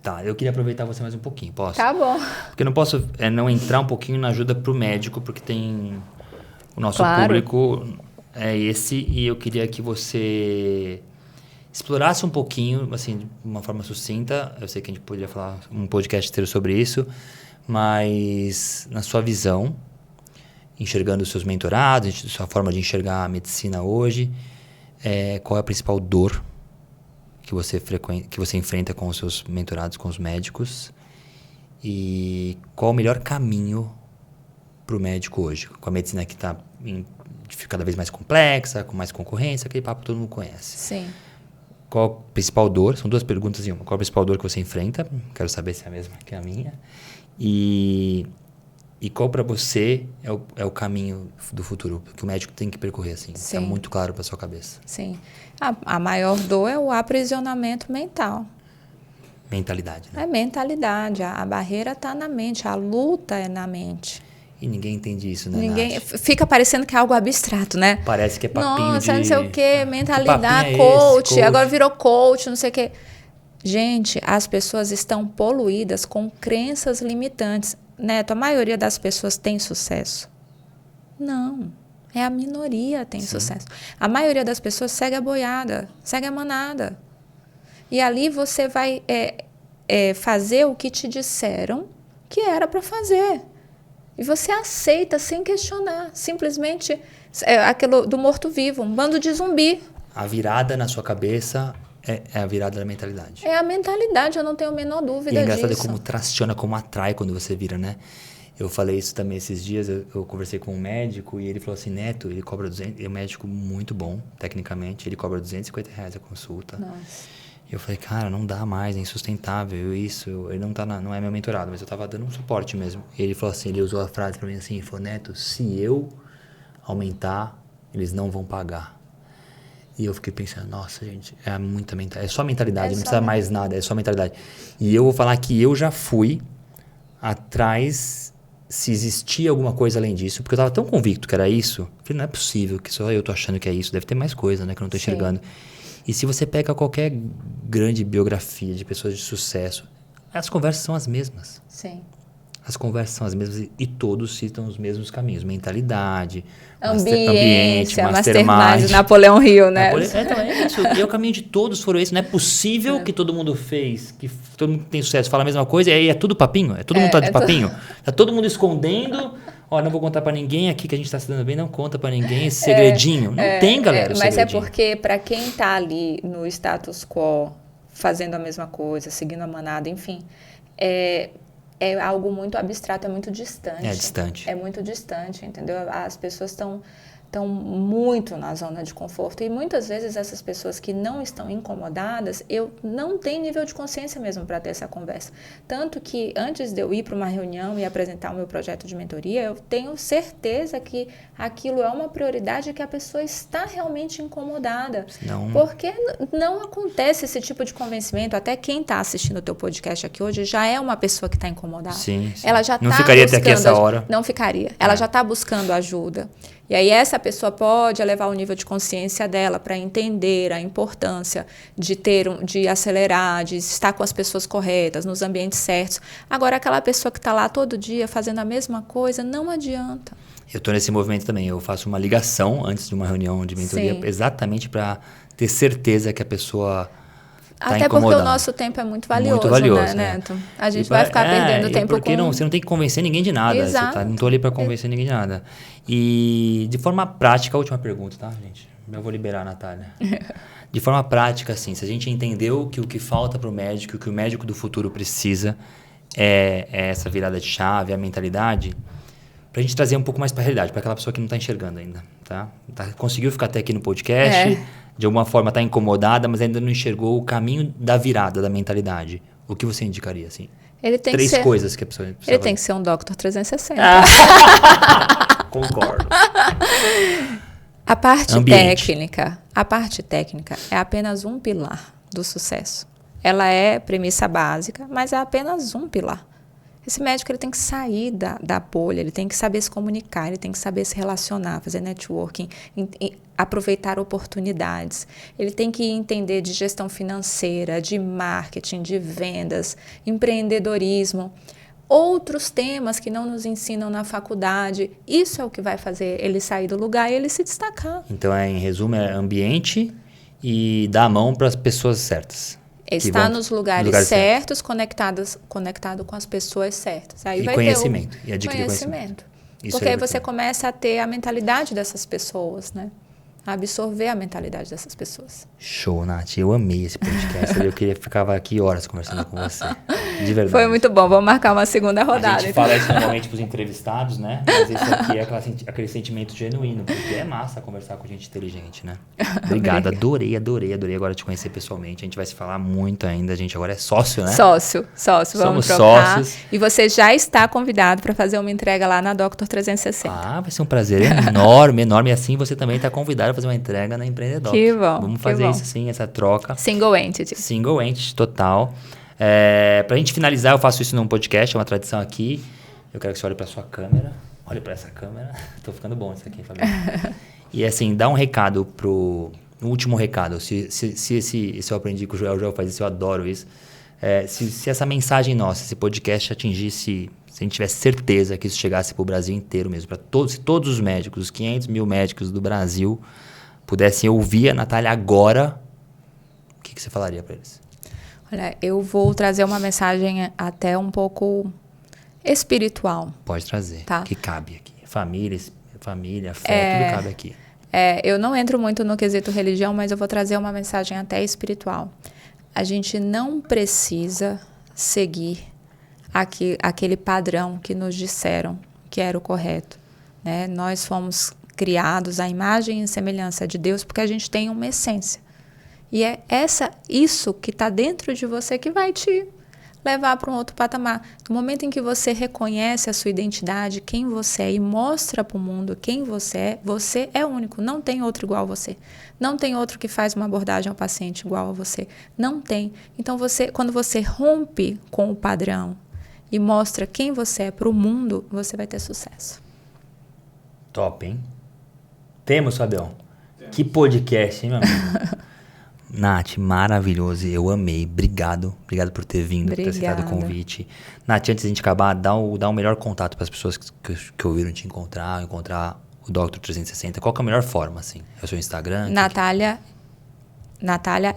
Tá, eu queria aproveitar você mais um pouquinho, posso? Tá bom. Porque eu não posso não entrar um pouquinho na ajuda pro médico, porque tem... O nosso público é esse, e eu queria que você explorasse um pouquinho, assim, de uma forma sucinta. Eu sei que a gente poderia falar um podcast inteiro sobre isso, mas na sua visão, enxergando os seus mentorados, sua forma de enxergar a medicina hoje, qual é a principal dor que você enfrenta com os seus mentorados, com os médicos, e qual o melhor caminho para o médico hoje, com a medicina que está cada vez mais complexa, com mais concorrência, aquele papo que todo mundo conhece. Sim. Qual a principal dor? São 2 perguntas em uma. Qual a principal dor que você enfrenta? Quero saber se é a mesma que a minha. E qual para você é o caminho do futuro que o médico tem que percorrer, assim? Está muito claro para sua cabeça. Sim. A maior dor é o aprisionamento mental. Mentalidade, né? É mentalidade. A barreira está na mente, a luta é na mente. E ninguém entende isso, né, Nath? Fica parecendo que é algo abstrato, né? Parece que é papinho Nossa, não sei o quê, mentalidade, que coach, agora virou coach, não sei o quê. Gente, as pessoas estão poluídas com crenças limitantes. Neto, a maioria das pessoas tem sucesso? Não. É a minoria que tem sucesso. A maioria das pessoas segue a boiada, segue a manada. E ali você vai fazer o que te disseram que era para fazer. E você aceita sem questionar. Simplesmente aquilo do morto-vivo, um bando de zumbi. A virada na sua cabeça É a virada da mentalidade. É a mentalidade, eu não tenho a menor dúvida disso. E é engraçado como traciona, como atrai quando você vira, né? Eu falei isso também esses dias, eu conversei com um médico e ele falou assim, Neto, ele cobra 200, ele é um médico muito bom, tecnicamente, ele cobra R$250 a consulta. Nossa. Eu falei, cara, não dá mais, é insustentável isso, ele não é meu mentorado, mas eu tava dando um suporte mesmo. E ele falou assim, ele usou a frase pra mim assim, ele falou, Neto, se eu aumentar, eles não vão pagar. E eu fiquei pensando, nossa, gente, é muita mentalidade. É só mentalidade, não precisa mais nada, é só mentalidade. E eu vou falar que eu já fui atrás se existia alguma coisa além disso, porque eu estava tão convicto que era isso. Eu falei, não é possível que só eu tô achando que é isso, deve ter mais coisa, né, que eu não tô enxergando. E se você pega qualquer grande biografia de pessoas de sucesso, as conversas são as mesmas. Sim. As conversas são as mesmas e todos citam os mesmos caminhos. Mentalidade, ambiente, mastermind. Napoleão Hill, né? É isso. E o caminho de todos foram esse. Não é possível que todo mundo fez, que todo mundo tem sucesso, fala a mesma coisa e aí é tudo papinho. Todo mundo tá de papinho. Tá todo mundo escondendo. Ó, não vou contar pra ninguém aqui que a gente tá se dando bem. Não conta pra ninguém esse segredinho. Não tem, galera, mas segredinho. É porque pra quem tá ali no status quo, fazendo a mesma coisa, seguindo a manada, enfim... É algo muito abstrato, é muito distante. É distante. É muito distante, entendeu? As pessoas estão muito na zona de conforto. E muitas vezes essas pessoas que não estão incomodadas, eu não tenho nível de consciência mesmo para ter essa conversa. Tanto que antes de eu ir para uma reunião e apresentar o meu projeto de mentoria, eu tenho certeza que aquilo é uma prioridade, que a pessoa está realmente incomodada. Não. Porque não acontece esse tipo de convencimento. Até quem está assistindo o teu podcast aqui hoje já é uma pessoa que está incomodada. Sim. Ela já não ficaria até aqui essa hora. Não ficaria. Ela já está buscando ajuda. E aí essa pessoa pode elevar o nível de consciência dela para entender a importância de acelerar, de estar com as pessoas corretas, nos ambientes certos. Agora, aquela pessoa que está lá todo dia fazendo a mesma coisa, não adianta. Eu estou nesse movimento também. Eu faço uma ligação antes de uma reunião de mentoria, Sim. Exatamente para ter certeza que a pessoa tá até incomodando. Porque o nosso tempo é muito valioso, né, Neto? A gente vai ficar perdendo tempo porque você não tem que convencer ninguém de nada. Exato. Não estou ali para convencer ninguém de nada. E de forma prática, a última pergunta, tá, gente? Eu vou liberar a Natália. De forma prática, assim, se a gente entendeu que o que falta para o médico, o que o médico do futuro precisa é essa virada de chave, a mentalidade, para a gente trazer um pouco mais para a realidade, para aquela pessoa que não está enxergando ainda, tá? Conseguiu ficar até aqui no podcast, de alguma forma está incomodada, mas ainda não enxergou o caminho da virada da mentalidade. O que você indicaria, assim? Ele tem Três coisas que a pessoa precisa Ele tem que ser um Dr. 360. Concordo. A parte técnica é apenas um pilar do sucesso. Ela é premissa básica, mas é apenas um pilar. Esse médico ele tem que sair da bolha, ele tem que saber se comunicar, ele tem que saber se relacionar, fazer networking, aproveitar oportunidades. Ele tem que entender de gestão financeira, de marketing, de vendas, empreendedorismo, outros temas que não nos ensinam na faculdade. Isso é o que vai fazer ele sair do lugar e ele se destacar. Então, em resumo, é ambiente e dar a mão para as pessoas certas. Está nos lugares certos, conectado com as pessoas certas. Aí vai conhecimento. Ter e adquirir conhecimento. Porque aí você começa a ter a mentalidade dessas pessoas, né? A absorver a mentalidade dessas pessoas. Show, Nath. Eu amei esse podcast. Eu queria ficar aqui horas conversando com você. De verdade. Foi muito bom. Vamos marcar uma segunda rodada. A gente fala isso normalmente para os entrevistados, né? Mas esse aqui é aquele sentimento genuíno, porque é massa conversar com gente inteligente, né? Obrigado. Adorei agora te conhecer pessoalmente. A gente vai se falar muito ainda. A gente agora é sócio, né? Sócio. Vamos trocar. Sócios. E você já está convidado para fazer uma entrega lá na Dr. 360. Vai ser um prazer enorme. E assim você também está convidado a fazer uma entrega na Empreendedoc. Que bom. Vamos fazer isso sim, essa troca. Single entity, total. Pra gente finalizar, eu faço isso num podcast, é uma tradição aqui. Eu quero que você olhe pra sua câmera. Olhe pra essa câmera. Tô ficando bom isso aqui, Fabiano. E assim, dá um recado no último recado. Se eu aprendi com o Joel faz isso, eu adoro isso. Se essa mensagem nossa, esse podcast atingisse, se a gente tivesse certeza que isso chegasse pro Brasil inteiro mesmo, se todos os médicos, os 500 mil médicos do Brasil pudessem ouvir a Natália agora, o que você falaria pra eles? Olha, eu vou trazer uma mensagem até um pouco espiritual. Pode trazer, tá? Que cabe aqui. Família, fé, tudo cabe aqui. Eu não entro muito no quesito religião, mas eu vou trazer uma mensagem até espiritual. A gente não precisa seguir aquele padrão que nos disseram que era o correto, né? Nós fomos criados à imagem e semelhança de Deus porque a gente tem uma essência. E é isso que está dentro de você que vai te levar para um outro patamar. No momento em que você reconhece a sua identidade, quem você é, e mostra para o mundo quem você é único. Não tem outro igual a você. Não tem outro que faz uma abordagem ao paciente igual a você. Não tem. Então, quando você rompe com o padrão e mostra quem você é para o mundo, você vai ter sucesso. Top, hein? Temos, Fabião? Que podcast, hein, meu amigo? Nath, maravilhoso, eu amei, obrigado por ter vindo, por ter aceitado o convite. Nath, antes de a gente acabar, dá o melhor contato para as pessoas que ouviram te encontrar o Dr. 360, qual que é a melhor forma, assim? É o seu Instagram? Natália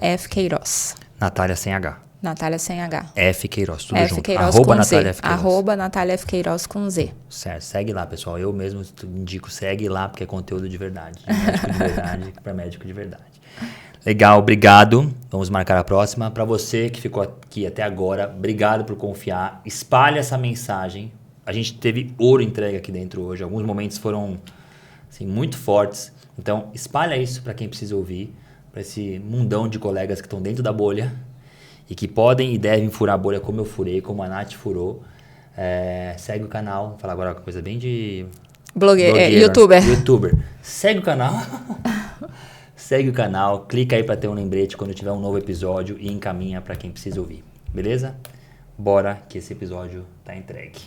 F. Queiroz. Natália sem H. Natália sem H. F. Queiroz, tudo F. junto. Queiroz Arroba com Natália Z. F. Queiroz. Arroba Natália F. Queiroz com Z. Certo, segue lá, pessoal. Eu mesmo indico, segue lá, porque é conteúdo de verdade. De médico de verdade para médico de verdade. Legal, obrigado. Vamos marcar a próxima. Para você que ficou aqui até agora, obrigado por confiar. Espalhe essa mensagem. A gente teve ouro entregue aqui dentro hoje. Alguns momentos foram assim, muito fortes. Então, espalha isso para quem precisa ouvir, para esse mundão de colegas que estão dentro da bolha e que podem e devem furar a bolha como eu furei, como a Nath furou. Segue o canal. Vou falar agora uma coisa bem de... Youtuber. Segue o canal. Segue o canal, clica aí para ter um lembrete quando tiver um novo episódio e encaminha para quem precisa ouvir. Beleza? Bora que esse episódio tá entregue.